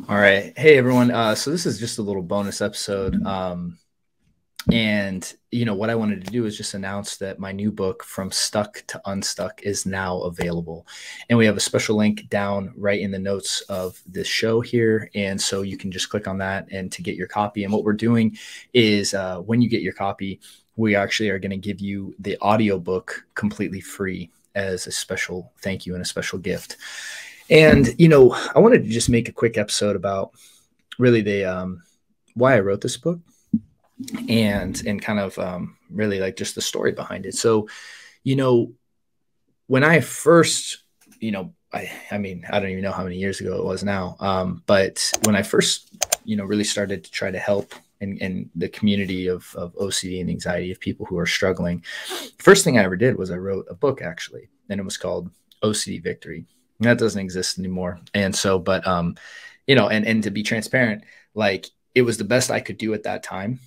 All right. Hey, everyone. So this is just a little bonus episode. And, what I wanted to do is just announce that my new book, From Stuck to Unstuck, is now available. And we have a special link down right in the notes of this show here. And so you can just click on that and to get your copy. And what we're doing is when you get your copy, we actually are going to give you the audiobook completely free as a special thank you and a special gift. And, I wanted to just make a quick episode about really the why I wrote this book and kind of really like just the story behind it. So, when I first, I mean, I don't even know how many years ago it was now. But when I first, really started to try to help in the community of OCD and anxiety, of people who are struggling, first thing I ever did was I wrote a book, actually, and it was called OCD Victory. That doesn't exist anymore. And so, but, and to be transparent, like it was the best I could do at that time.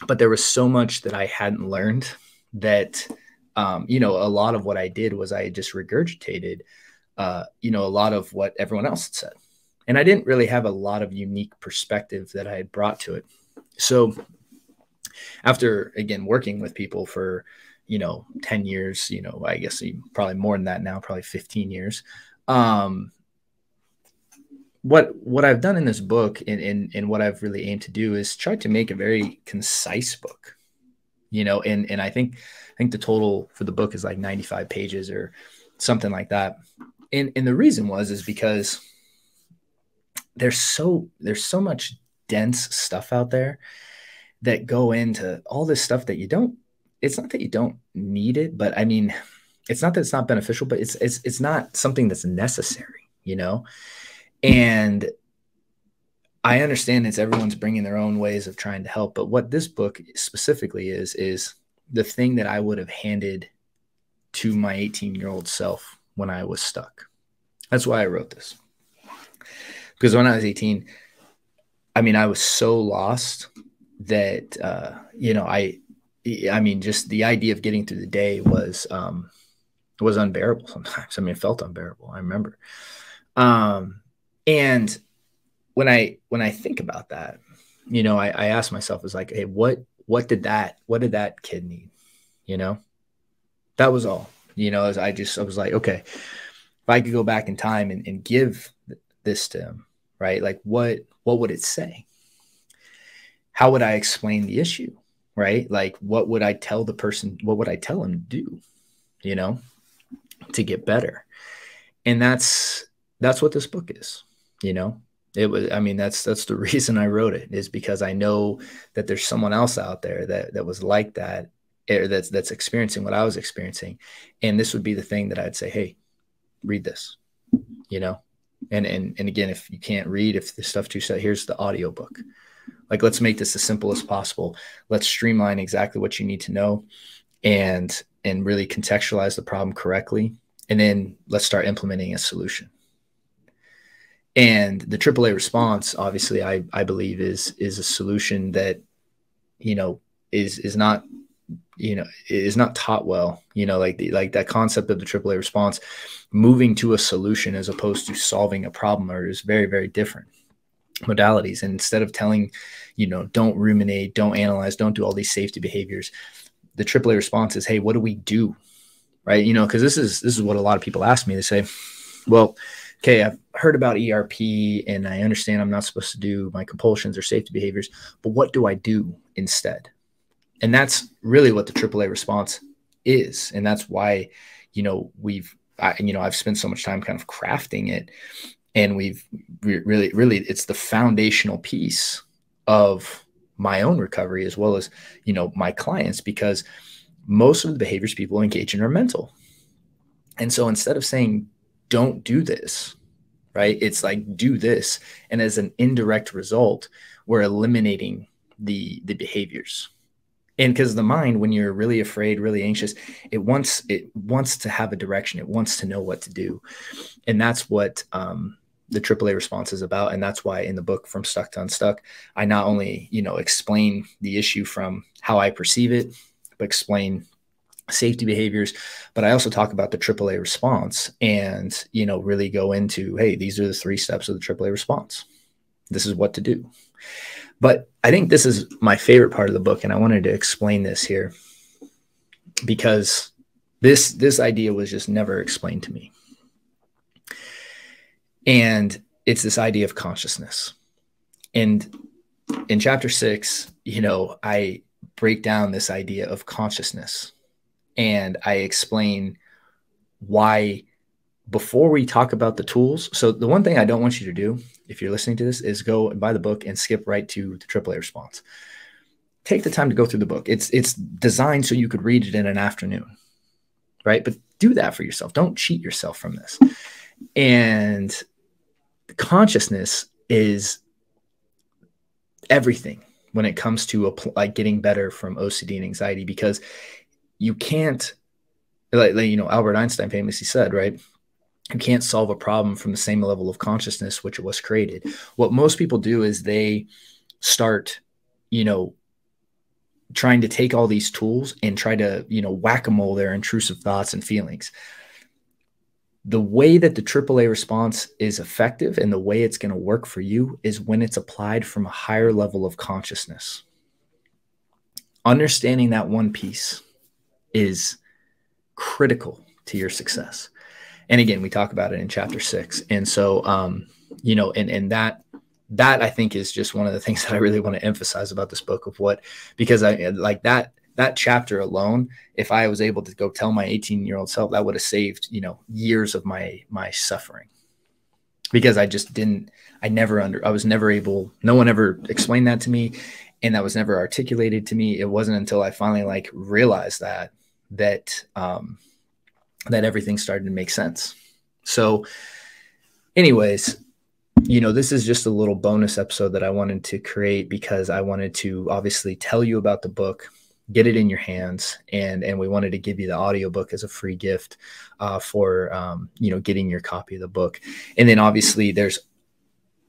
But there was so much that I hadn't learned that, a lot of what I did was I just regurgitated, a lot of what everyone else had said. And I didn't really have a lot of unique perspective that I had brought to it. So after, again, working with people for, 10 years, I guess probably more than that now, probably 15 years. What I've done in this book and what I've really aimed to do is try to make a very concise book, and I think the total for the book is like 95 pages or something like that. And the reason is because there's so much dense stuff out there that go into all this stuff that it's not that you don't need it, but I mean, it's not that it's not beneficial, but it's not something that's necessary, And I understand it's everyone's bringing their own ways of trying to help, but what this book specifically is the thing that I would have handed to my 18-year-old self when I was stuck. That's why I wrote this. Because when I was 18, I mean, I was so lost that, I mean, just the idea of getting through the day was unbearable sometimes. I mean, it felt unbearable. I remember. And when I think about that, I ask myself, is like, hey, what did that kid need? That was all, I was like, okay, if I could go back in time and give this to him, right? Like what would it say? How would I explain the issue? Right? Like, what would I tell the person? What would I tell him to do, to get better? And that's what this book is, it was, I mean, that's the reason I wrote it, is because I know that there's someone else out there that was like that, or that's experiencing what I was experiencing. And this would be the thing that I'd say, hey, read this, and again, if you can't read, if the stuff too set, here's the audiobook. Like, let's make this as simple as possible. Let's streamline exactly what you need to know and really contextualize the problem correctly. And then let's start implementing a solution. And the AAA response, obviously, I believe is a solution that, is not, is not taught well, like that concept of the AAA response, moving to a solution as opposed to solving a problem, is very, very different modalities. And instead of telling, don't ruminate, don't analyze, don't do all these safety behaviors, the AAA response is, hey, what do we do? Right? Because this is what a lot of people ask me. They say, well, okay, I've heard about ERP and I understand I'm not supposed to do my compulsions or safety behaviors, but what do I do instead? And that's really what the AAA response is. And that's why, I've spent so much time kind of crafting it. And we've really, it's the foundational piece of my own recovery, as well as, my clients, because most of the behaviors people engage in are mental. And so instead of saying, don't do this, right, it's like, do this. And as an indirect result, we're eliminating the behaviors. And because the mind, when you're really afraid, really anxious, it wants to have a direction. It wants to know what to do. And that's what, the AAA response is about. And that's why in the book, From Stuck to Unstuck, I not only, explain the issue from how I perceive it, but explain safety behaviors, but I also talk about the AAA response and, really go into, hey, these are the 3 steps of the AAA response. This is what to do. But I think this is my favorite part of the book, and I wanted to explain this here because this idea was just never explained to me. And it's this idea of consciousness. And in chapter 6, I break down this idea of consciousness, and I explain why before we talk about the tools. So the one thing I don't want you to do, if you're listening to this, is go and buy the book and skip right to the AAA response. Take the time to go through the book. It's designed so you could read it in an afternoon, right? But do that for yourself. Don't cheat yourself from this. And consciousness is everything when it comes to getting better from OCD and anxiety, because you can't, Albert Einstein famously said, right? You can't solve a problem from the same level of consciousness which it was created. What most people do is they start, trying to take all these tools and try to, whack-a-mole their intrusive thoughts and feelings. The way that the AAA response is effective and the way it's going to work for you is when it's applied from a higher level of consciousness. Understanding that one piece is critical to your success. And again, we talk about it in chapter 6. And so, and that I think is just one of the things that I really want to emphasize about this book because I like that chapter alone, if I was able to go tell my 18-year-old self, that would have saved, years of my suffering, because I was never able, no one ever explained that to me. And that was never articulated to me. It wasn't until I finally realized that everything started to make sense. So anyways, this is just a little bonus episode that I wanted to create because I wanted to obviously tell you about the book, get it in your hands, and we wanted to give you the audiobook as a free gift for getting your copy of the book. And then obviously there's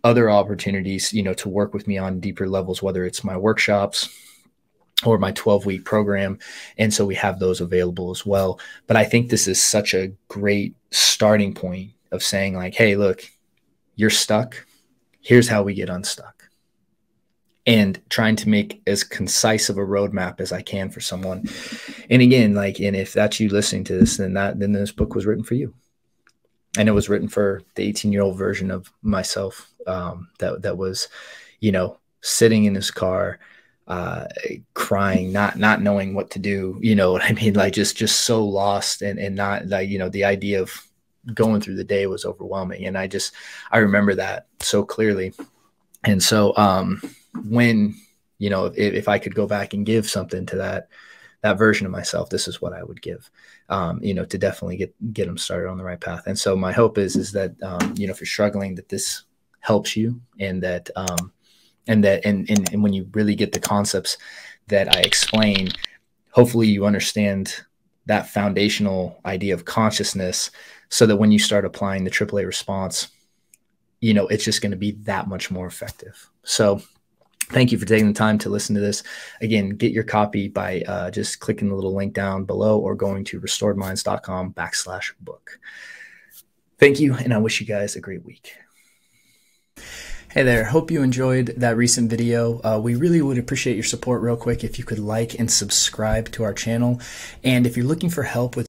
other opportunities, to work with me on deeper levels, whether it's my workshops or my 12-week program. And so we have those available as well. But I think this is such a great starting point of saying hey, look, you're stuck. Here's how we get unstuck. And trying to make as concise of a roadmap as I can for someone. And again, and if that's you listening to this, then this book was written for you. And it was written for the 18-year-old version of myself that was, sitting in his car, crying, not knowing what to do, what I mean? Just so lost and not the idea of going through the day was overwhelming. And I remember that so clearly. And so, when, if I could go back and give something to that version of myself, this is what I would give, to definitely get them started on the right path. And so my hope is that, if you're struggling, that this helps you, and that, and when you really get the concepts that I explain, hopefully you understand that foundational idea of consciousness, so that when you start applying the AAA response, it's just going to be that much more effective. So thank you for taking the time to listen to this. Again, get your copy by just clicking the little link down below or going to restoredminds.com/book. Thank you, and I wish you guys a great week. Hey there, hope you enjoyed that recent video. We really would appreciate your support real quick if you could like and subscribe to our channel. And if you're looking for help with